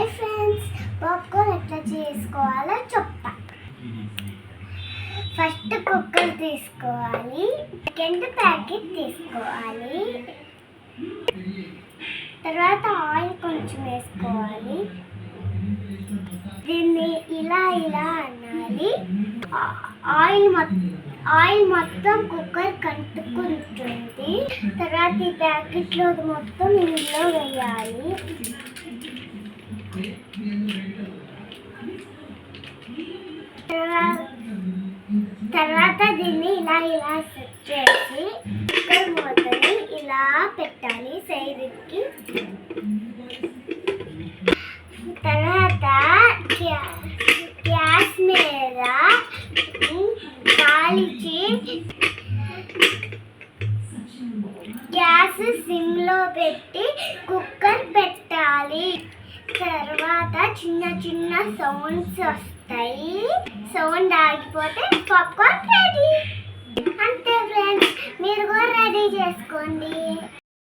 Hi friends, popcorn ఎట్లా చేసుకోవాలో చెప్తా. ఫస్ట్ కుక్కర్ తీసుకోవాలి, సెకండ్ ప్యాకెట్ తీసుకోవాలి, తర్వాత ఆయిల్ కొంచెం వేసుకోవాలి. దీన్ని ఇలా అనాలి. ఆయిల్ మొత్తం కుక్కర్ కంటుకుంటుంది. తర్వాత ఈ ప్యాకెట్లో మొత్తం ఇందులో వేయాలి. తర్వాత దీన్ని ఇలా సెట్ చేసి కుక్కర్ మూతని ఇలా పెట్టాలి సైడ్కి. తర్వాత గ్యాస్ మీద కాల్చి గ్యాస్ సిమ్లో పెట్టి కుక్కర్ పెట్టాలి. తర్వాత చిన్న సౌండ్స్ వస్తాయి. సౌండ్ ఆగిపోతే పాప్కార్న్ రెడీ. అంతే ఫ్రెండ్స్, మీరు కూడా రెడీ చేసుకోండి.